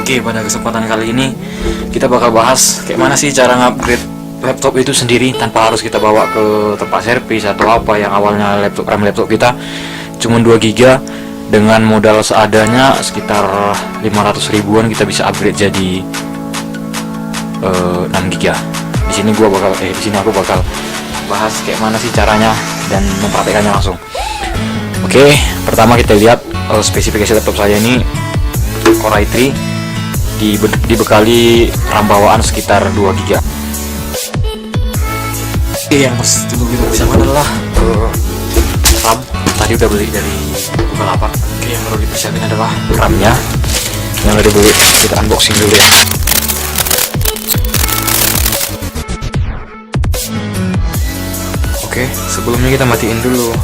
Oke, pada kesempatan kali ini kita bakal bahas kayak mana sih cara ngupgrade laptop itu sendiri tanpa harus kita bawa ke tempat servis atau apa. Yang awalnya RAM laptop kita cuma 2 GB, dengan modal seadanya sekitar 500 ribuan kita bisa upgrade jadi 6 GB. Di sini aku bakal bahas kayak mana sih caranya dan mempraktekannya langsung. Oke, pertama kita lihat spesifikasi laptop saya ini Core i3 dibekali RAM bawaan sekitar 2 GB. Oke, yang dulu kita persiapkan adalah RAM. Tadi udah beli dari Bukalapak. Oke, yang perlu dipersiapkan adalah RAM-nya yang udah dibeli. Kita unboxing dulu ya. Oke, sebelumnya kita matiin dulu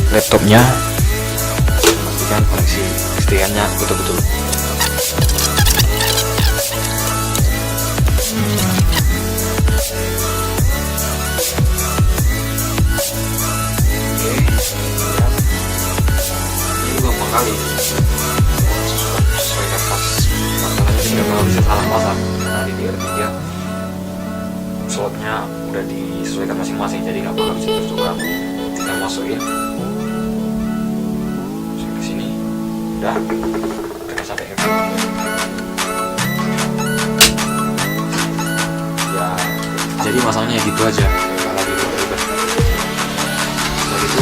laptopnya, pastikan koneksi listriknya betul-betul. Kali sesuai pas masalahnya tidak bakal bisa salah pasang karena di DR3 slotnya udah disesuaikan masing-masing, jadi nggak bakal bisa tertukar. Kita masukin ke sini, udah tekan sampai F ya. Jadi masangnya gitu aja, nggak lagi ribet. Setelah itu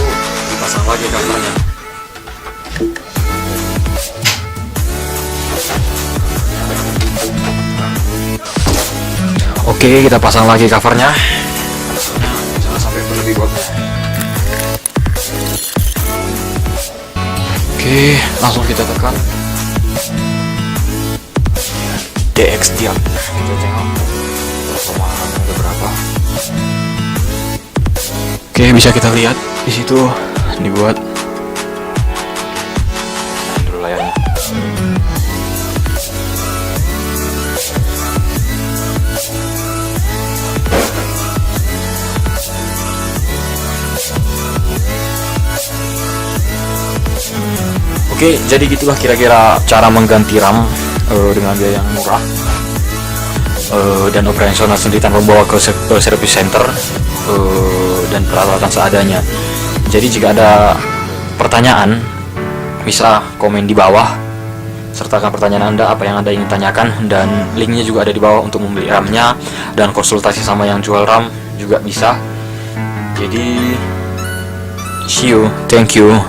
dipasang lagi covernya. Oke, kita pasang lagi covernya. Jangan sampai berlebih botnya. Oke, langsung kita tekan DX diam. Kita tengok performanya berapa. Oke, bisa kita lihat di situ dibuat. Nah, dulu layarnya. Oke, jadi gitulah kira-kira cara mengganti RAM dengan biaya yang murah dan operasional sendiri tanpa membawa ke service center dan peralatan seadanya. Jadi jika ada pertanyaan, bisa komen di bawah, sertakan pertanyaan Anda, apa yang Anda ingin tanyakan, dan linknya juga ada di bawah untuk membeli RAM-nya dan konsultasi sama yang jual RAM juga bisa. Jadi see you, thank you.